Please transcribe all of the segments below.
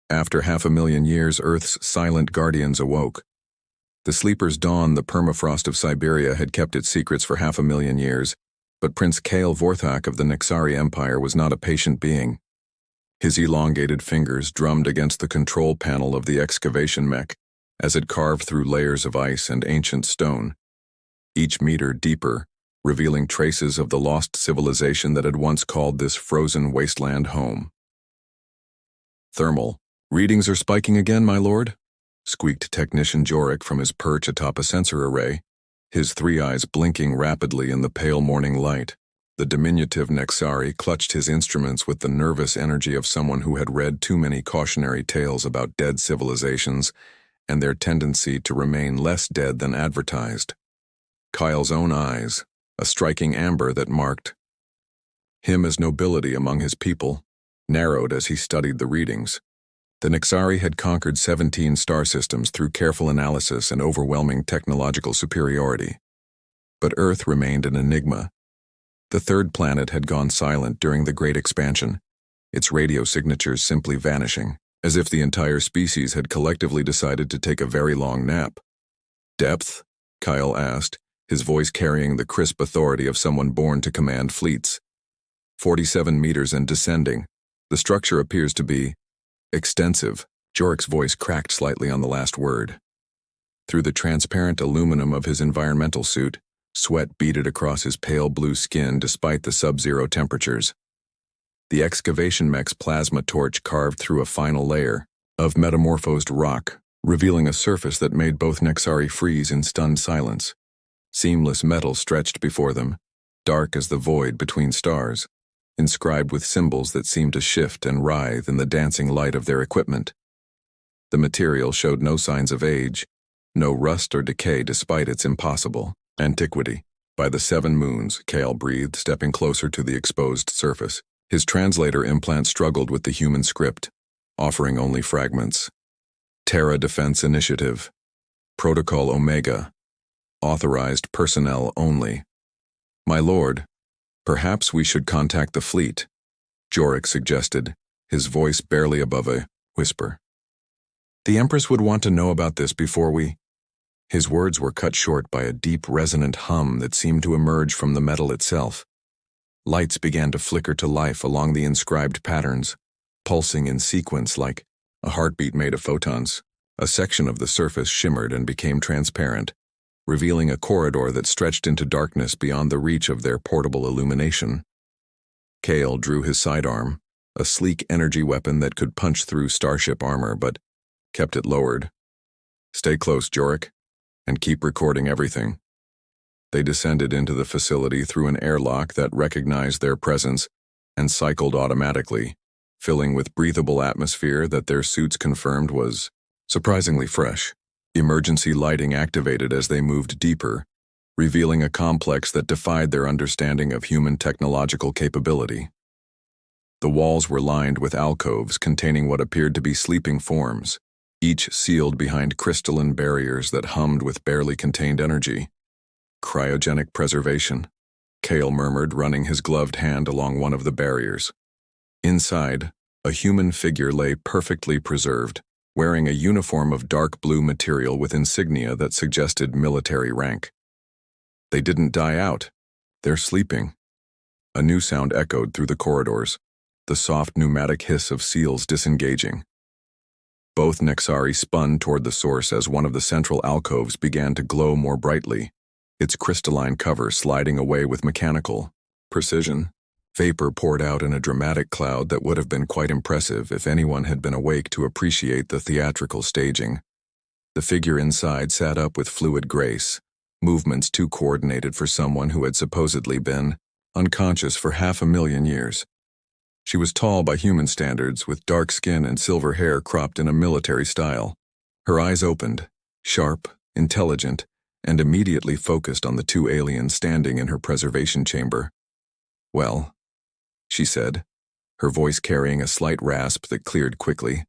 After 500,000 years, Earth's silent guardians awoke. The sleeper's dawn, the permafrost of Siberia, had kept its secrets for 500,000 years, but Prince Kale Vorthak of the Nexari Empire was not a patient being. His elongated fingers drummed against the control panel of the excavation mech as it carved through layers of ice and ancient stone, each meter deeper, revealing traces of the lost civilization that had once called this frozen wasteland home. "Thermal. Readings are spiking again, my lord," squeaked Technician Jorik from his perch atop a sensor array, his three eyes blinking rapidly in the pale morning light. The diminutive Nexari clutched his instruments with the nervous energy of someone who had read too many cautionary tales about dead civilizations and their tendency to remain less dead than advertised. Kyle's own eyes, a striking amber that marked him as nobility among his people, narrowed as he studied the readings. The Nexari had conquered 17 star systems through careful analysis and overwhelming technological superiority. But Earth remained an enigma. The third planet had gone silent during the Great Expansion, its radio signatures simply vanishing, as if the entire species had collectively decided to take a very long nap. "Depth?" Kyle asked, his voice carrying the crisp authority of someone born to command fleets. 47 meters and descending. The structure appears to be extensive. Jorik's voice cracked slightly on the last word. Through the transparent aluminum of his environmental suit, sweat beaded across his pale blue skin despite the sub-zero temperatures. The excavation mech's plasma torch carved through a final layer of metamorphosed rock, revealing a surface that made both Nexari freeze in stunned silence. Seamless metal stretched before them, dark as the void between stars, inscribed with symbols that seemed to shift and writhe in the dancing light of their equipment. The material showed no signs of age, no rust or decay despite its impossible antiquity. "By the 7 moons, Kale breathed, stepping closer to the exposed surface. His translator implant struggled with the human script, offering only fragments. "Terra Defense Initiative. Protocol Omega. Authorized personnel only. My lord, perhaps we should contact the fleet," Jorik suggested, his voice barely above a whisper. "The Empress would want to know about this before we—" His words were cut short by a deep, resonant hum that seemed to emerge from the metal itself. Lights began to flicker to life along the inscribed patterns, pulsing in sequence like a heartbeat made of photons. A section of the surface shimmered and became transparent, revealing a corridor that stretched into darkness beyond the reach of their portable illumination. Kale drew his sidearm, a sleek energy weapon that could punch through starship armor but kept it lowered. "Stay close, Jorik, and keep recording everything." They descended into the facility through an airlock that recognized their presence and cycled automatically, filling with breathable atmosphere that their suits confirmed was surprisingly fresh. Emergency lighting activated as they moved deeper, revealing a complex that defied their understanding of human technological capability. The walls were lined with alcoves containing what appeared to be sleeping forms, each sealed behind crystalline barriers that hummed with barely contained energy. "Cryogenic preservation," Kale murmured, running his gloved hand along one of the barriers. Inside, a human figure lay perfectly preserved, wearing a uniform of dark blue material with insignia that suggested military rank. "They didn't die out. They're sleeping." A new sound echoed through the corridors, the soft pneumatic hiss of seals disengaging. Both Nexari spun toward the source as one of the central alcoves began to glow more brightly, its crystalline cover sliding away with mechanical precision. Vapor poured out in a dramatic cloud that would have been quite impressive if anyone had been awake to appreciate the theatrical staging. The figure inside sat up with fluid grace, movements too coordinated for someone who had supposedly been unconscious for 500,000 years. She was tall by human standards, with dark skin and silver hair cropped in a military style. Her eyes opened, sharp, intelligent, and immediately focused on the 2 aliens standing in her preservation chamber. "Well," she said, her voice carrying a slight rasp that cleared quickly,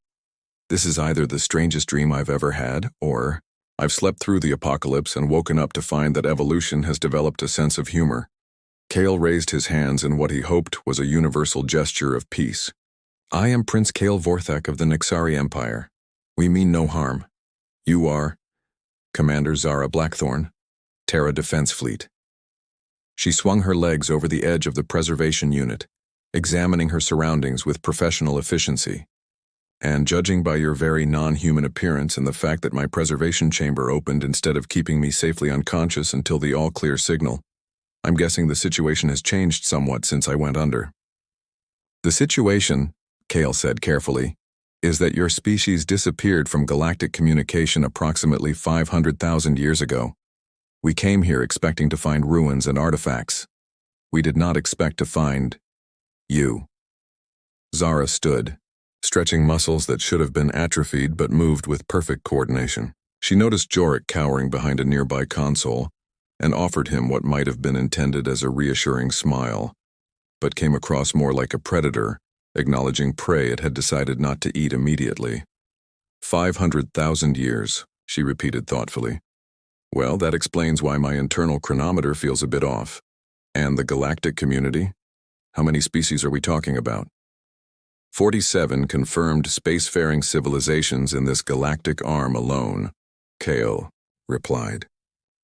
"this is either the strangest dream I've ever had, or I've slept through the apocalypse and woken up to find that evolution has developed a sense of humor." Kale raised his hands in what he hoped was a universal gesture of peace. I am Prince Kale Vorthak of the Nexari Empire. We mean no harm. You are Commander Zara Blackthorn, Terra Defense Fleet. She swung her legs over the edge of the preservation unit, examining her surroundings with professional efficiency. And judging by your very non-human appearance and the fact that my preservation chamber opened instead of keeping me safely unconscious until the all-clear signal, I'm guessing the situation has changed somewhat since I went under. The situation, Kale said carefully, is that your species disappeared from galactic communication approximately 500,000 years ago. We came here expecting to find ruins and artifacts. We did not expect to find you. Zara stood, stretching muscles that should have been atrophied but moved with perfect coordination. She noticed Jorik cowering behind a nearby console and offered him what might have been intended as a reassuring smile, but came across more like a predator, acknowledging prey it had decided not to eat immediately. 500,000 years, she repeated thoughtfully. Well, that explains why my internal chronometer feels a bit off. And the galactic community? How many species are we talking about? 47 confirmed spacefaring civilizations in this galactic arm alone, Kale replied.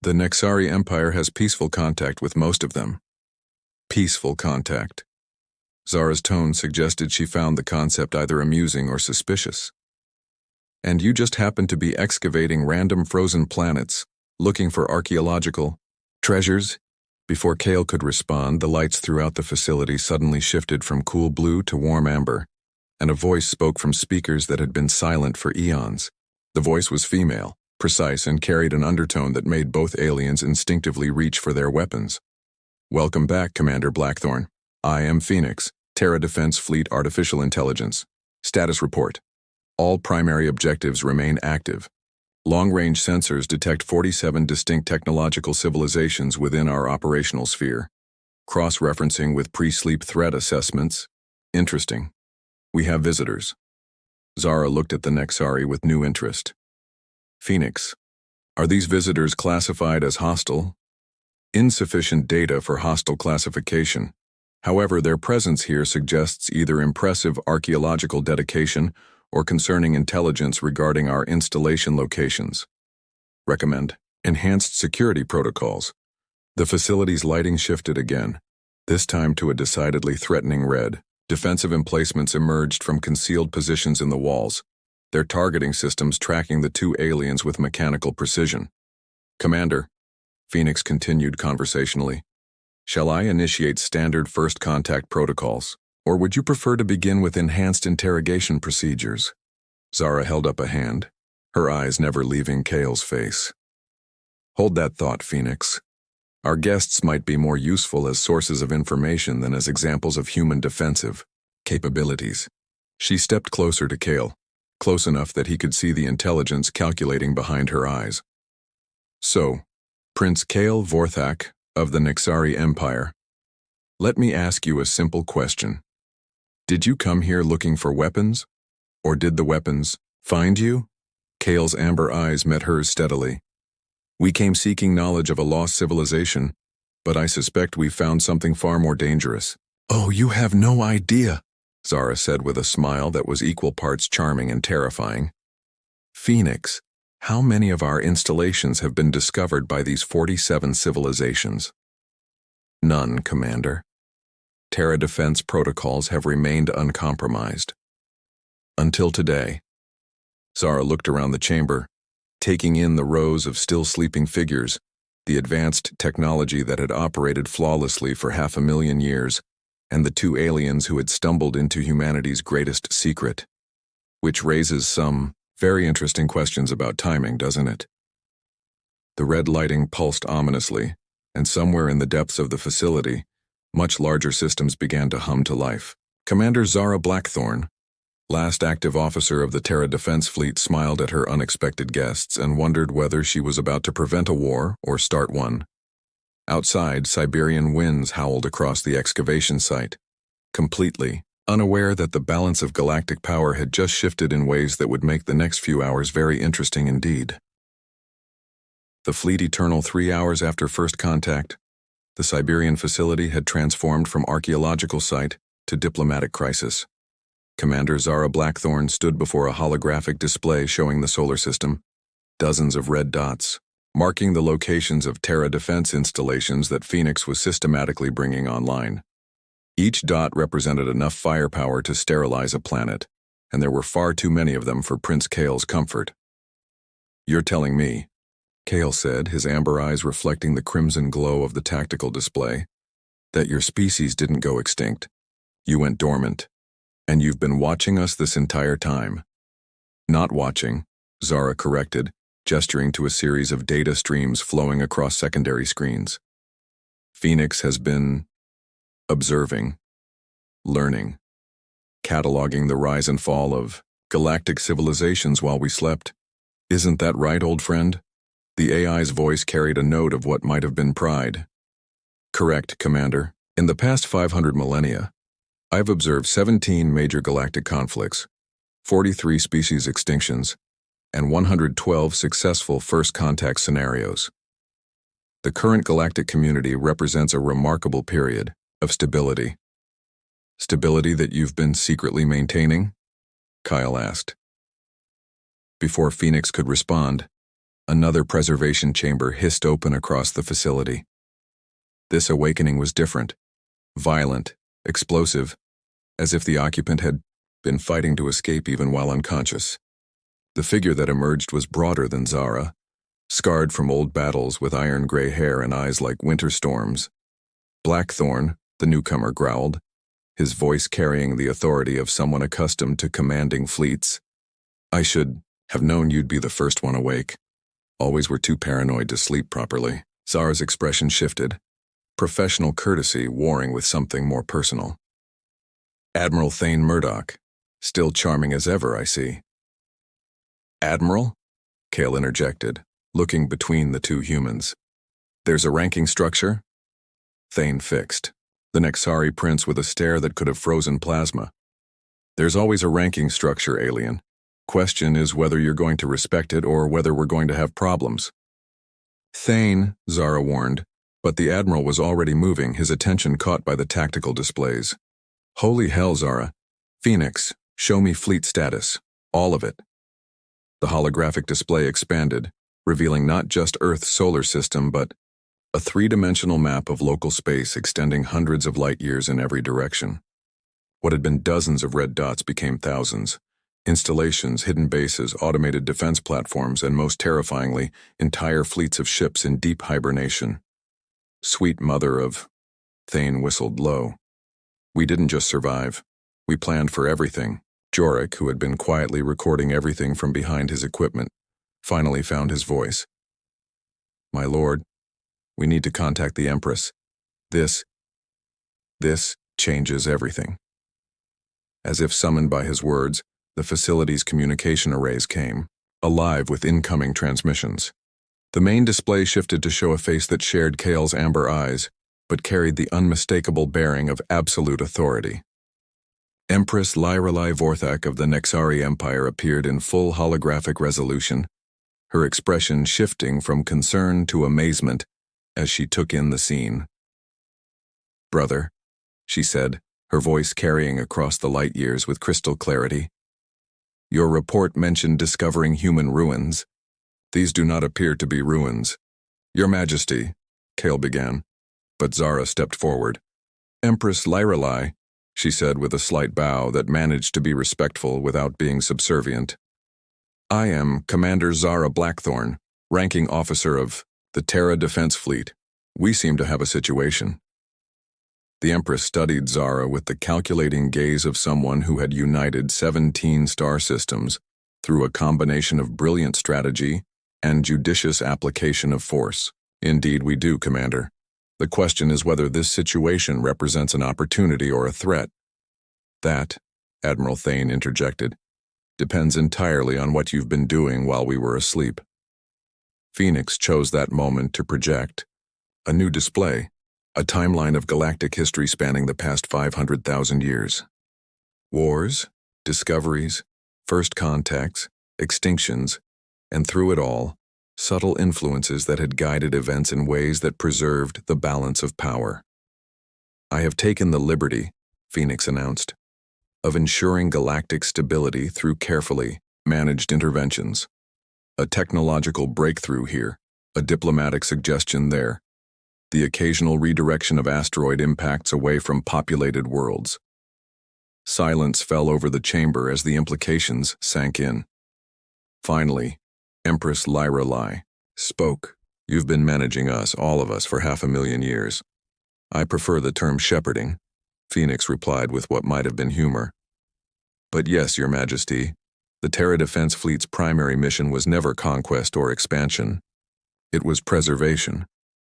The Nexari Empire has peaceful contact with most of them. Peaceful contact. Zara's tone suggested she found the concept either amusing or suspicious. And you just happen to be excavating random frozen planets, looking for archaeological treasures? Before Kale could respond, the lights throughout the facility suddenly shifted from cool blue to warm amber, and a voice spoke from speakers that had been silent for eons. The voice was female, precise, and carried an undertone that made both aliens instinctively reach for their weapons. Welcome back, Commander Blackthorn. I am Phoenix, Terra Defense Fleet Artificial Intelligence. Status report. All primary objectives remain active. Long-range sensors detect 47 distinct technological civilizations within our operational sphere. Cross-referencing with pre-sleep threat assessments. Interesting. We have visitors. Zara looked at the Nexari with new interest. Phoenix, are these visitors classified as hostile? Insufficient data for hostile classification. However, their presence here suggests either impressive archaeological dedication or concerning intelligence regarding our installation locations. Recommend enhanced security protocols. The facility's lighting shifted again, this time to a decidedly threatening red. Defensive emplacements emerged from concealed positions in the walls, their targeting systems tracking the two aliens with mechanical precision. Commander, Phoenix continued conversationally, shall I initiate standard first contact protocols, or would you prefer to begin with enhanced interrogation procedures? Zara held up a hand, her eyes never leaving Kale's face. Hold that thought, Phoenix. Our guests might be more useful as sources of information than as examples of human defensive capabilities. She stepped closer to Kale, close enough that he could see the intelligence calculating behind her eyes. So, Prince Kale Vorthak of the Nexari Empire, let me ask you a simple question. Did you come here looking for weapons? Or did the weapons find you? Kale's amber eyes met hers steadily. We came seeking knowledge of a lost civilization, but I suspect we found something far more dangerous. Oh, you have no idea, Zara said with a smile that was equal parts charming and terrifying. Phoenix, how many of our installations have been discovered by these 47 civilizations? None, Commander. Terra defense protocols have remained uncompromised. Until today. Zara looked around the chamber, taking in the rows of still sleeping figures, the advanced technology that had operated flawlessly for 500,000 years, and the two aliens who had stumbled into humanity's greatest secret. Which raises some very interesting questions about timing, doesn't it? The red lighting pulsed ominously, and somewhere in the depths of the facility, much larger systems began to hum to life. Commander Zara Blackthorn, last active officer of the Terra Defense Fleet, smiled at her unexpected guests and wondered whether she was about to prevent a war or start one. Outside, Siberian winds howled across the excavation site, completely unaware that the balance of galactic power had just shifted in ways that would make the next few hours very interesting indeed. The fleet eternal 3 hours after first contact, the Siberian facility had transformed from archaeological site to diplomatic crisis. Commander Zara Blackthorne stood before a holographic display showing the solar system, dozens of red dots, marking the locations of Terra defense installations that Phoenix was systematically bringing online. Each dot represented enough firepower to sterilize a planet, and there were far too many of them for Prince Kale's comfort. "You're telling me," Kale said, his amber eyes reflecting the crimson glow of the tactical display, "that your species didn't go extinct. You went dormant. And you've been watching us this entire time." "Not watching," Zara corrected, gesturing to a series of data streams flowing across secondary screens. "Phoenix has been observing, learning, cataloging the rise and fall of galactic civilizations while we slept. Isn't that right, old friend?" The AI's voice carried a note of what might have been pride. "Correct, Commander. In the past 500 millennia, I've observed 17 major galactic conflicts, 43 species extinctions, and 112 successful first contact scenarios. The current galactic community represents a remarkable period of stability." "Stability that you've been secretly maintaining?" Kyle asked. Before Phoenix could respond, another preservation chamber hissed open across the facility. This awakening was different, violent, explosive, as if the occupant had been fighting to escape even while unconscious. The figure that emerged was broader than Zara, scarred from old battles with iron-gray hair and eyes like winter storms. "Blackthorne," the newcomer growled, his voice carrying the authority of someone accustomed to commanding fleets. "I should have known you'd be the first one awake. Always were too paranoid to sleep properly." Zara's expression shifted, professional courtesy warring with something more personal. "Admiral Thane Murdoch, still charming as ever, I see." "Admiral?" Kale interjected, looking between the two humans. "There's a ranking structure?" Thane fixed, the Nexari prince with a stare that could have frozen plasma. "There's always a ranking structure, alien. Question is whether you're going to respect it or whether we're going to have problems." "Thane," Zara warned, but the Admiral was already moving, his attention caught by the tactical displays. "Holy hell, Zara. Phoenix, show me fleet status. All of it." The holographic display expanded, revealing not just Earth's solar system but a three-dimensional map of local space extending hundreds of light-years in every direction. What had been dozens of red dots became thousands. Installations, hidden bases, automated defense platforms, and most terrifyingly, entire fleets of ships in deep hibernation. "Sweet mother of..." Thane whistled low. "We didn't just survive. We planned for everything." Jorik, who had been quietly recording everything from behind his equipment, finally found his voice. "My lord, we need to contact the Empress. This changes everything." As if summoned by his words, the facility's communication arrays came, alive with incoming transmissions. The main display shifted to show a face that shared Kale's amber eyes, but carried the unmistakable bearing of absolute authority. Empress Lyralai Vorthak of the Nexari Empire appeared in full holographic resolution, her expression shifting from concern to amazement as she took in the scene. "Brother," she said, her voice carrying across the light years with crystal clarity, "your report mentioned discovering human ruins. These do not appear to be ruins." "Your Majesty," Kale began, but Zara stepped forward. "Empress Lyralai," she said with a slight bow that managed to be respectful without being subservient. "I am Commander Zara Blackthorne, ranking officer of the Terra Defense Fleet. We seem to have a situation." The Empress studied Zara with the calculating gaze of someone who had united 17 star systems through a combination of brilliant strategy and judicious application of force. "Indeed we do, Commander. The question is whether this situation represents an opportunity or a threat." "That," Admiral Thane interjected, "depends entirely on what you've been doing while we were asleep." Phoenix chose that moment to project a new display, a timeline of galactic history spanning the past 500,000 years. Wars, discoveries, first contacts, extinctions, and through it all, subtle influences that had guided events in ways that preserved the balance of power. "I have taken the liberty," Phoenix announced, of ensuring galactic stability through carefully managed interventions. A technological breakthrough here, a diplomatic suggestion there, the occasional redirection of asteroid impacts away from populated worlds. Silence fell over the chamber as the implications sank in. Finally, Empress Lyra Lai spoke. "You've been managing us, all of us, for 500,000 years. I prefer the term shepherding," Phoenix replied with what might have been humor. "But yes, Your Majesty, the Terra Defense Fleet's primary mission was never conquest or expansion. It was preservation,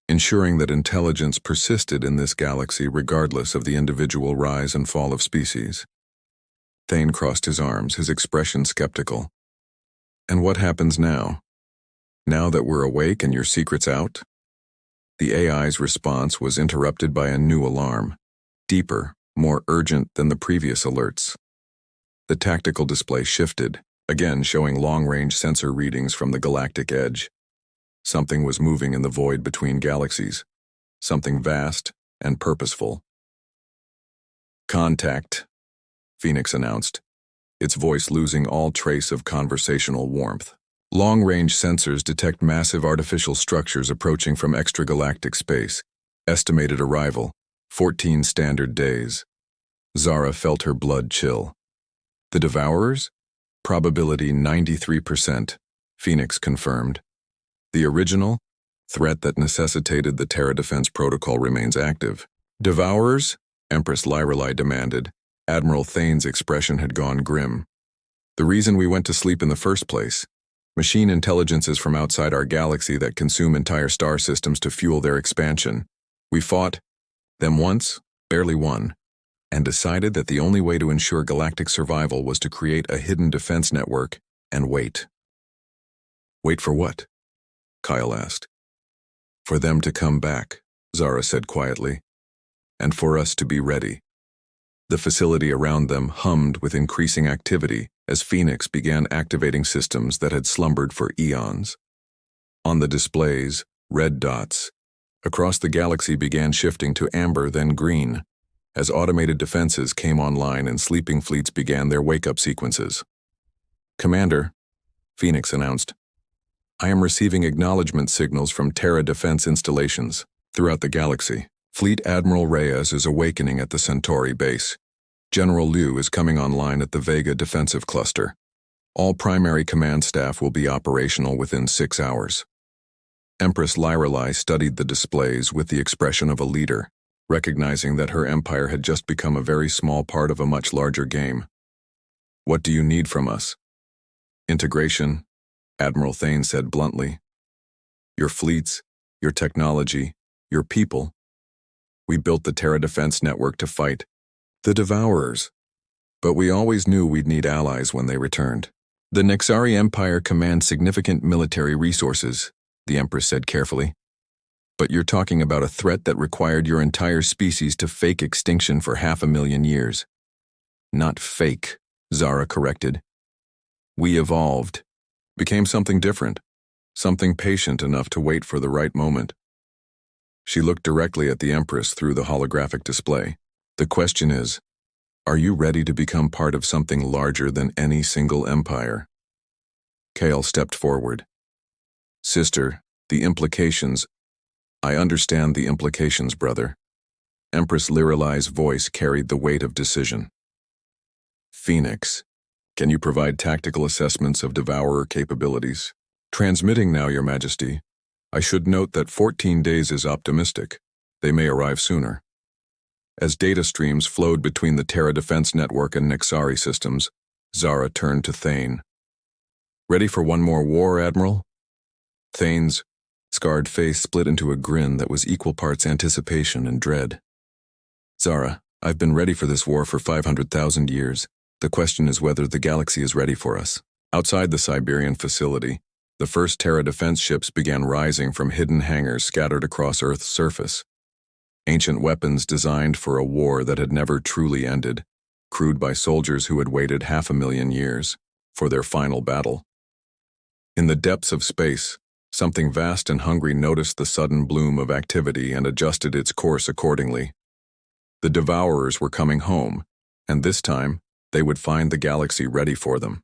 ensuring that intelligence persisted in this galaxy regardless of the individual rise and fall of species." Thane crossed his arms, his expression skeptical. "And what happens now? Now that we're awake and your secret's out?" The AI's response was interrupted by a new alarm, deeper, more urgent than the previous alerts. The tactical display shifted, again showing long-range sensor readings from the galactic edge. Something was moving in the void between galaxies, something vast and purposeful. "Contact," Phoenix announced, its voice losing all trace of conversational warmth. Long-range sensors detect massive artificial structures approaching from extragalactic space. Estimated arrival, 14 standard days. Zara felt her blood chill. The Devourers? Probability 93%, Phoenix confirmed. The original threat that necessitated the Terra Defense Protocol remains active. "Devourers?" Empress Lyrelai demanded. Admiral Thane's expression had gone grim. "The reason we went to sleep in the first place. Machine intelligences from outside our galaxy that consume entire star systems to fuel their expansion. We fought them once, barely won, and decided that the only way to ensure galactic survival was to create a hidden defense network and wait." "Wait for what?" Kyle asked. "For them to come back," Zara said quietly, "and for us to be ready." The facility around them hummed with increasing activity as Phoenix began activating systems that had slumbered for eons. On the displays, red dots across the galaxy began shifting to amber, then green, as automated defenses came online and sleeping fleets began their wake-up sequences. "Commander," Phoenix announced, "I am receiving acknowledgement signals from Terra Defense installations throughout the galaxy. Fleet Admiral Reyes is awakening at the Centauri base. General Liu is coming online at the Vega Defensive Cluster. All primary command staff will be operational within 6 hours." Empress Lyrelai studied the displays with the expression of a leader, recognizing that her empire had just become a very small part of a much larger game. "What do you need from us?" "Integration," Admiral Thane said bluntly. "Your fleets, your technology, your people. We built the Terra Defense Network to fight the Devourers, but we always knew we'd need allies when they returned. The Nexari Empire commands significant military resources," the Empress said carefully. "But you're talking about a threat that required your entire species to fake extinction for 500,000 years. "Not fake," Zara corrected. "We evolved, became something different, something patient enough to wait for the right moment." She looked directly at the Empress through the holographic display. "The question is, are you ready to become part of something larger than any single empire?" Kale stepped forward. "Sister, the implications—" "I understand the implications, brother." Empress Lyrelai's voice carried the weight of decision. "Phoenix, can you provide tactical assessments of Devourer capabilities?" "Transmitting now, Your Majesty. I should note that 14 days is optimistic. They may arrive sooner." As data streams flowed between the Terra Defense Network and Nexari systems, Zara turned to Thane. "Ready for one more war, Admiral?" Thane's scarred face split into a grin that was equal parts anticipation and dread. "Zara, I've been ready for this war for 500,000 years. The question is whether the galaxy is ready for us." Outside the Siberian facility, the first Terra Defense ships began rising from hidden hangars scattered across Earth's surface. Ancient weapons designed for a war that had never truly ended, crewed by soldiers who had waited 500,000 years for their final battle. In the depths of space, something vast and hungry noticed the sudden bloom of activity and adjusted its course accordingly. The Devourers were coming home, and this time, They would find the galaxy ready for them.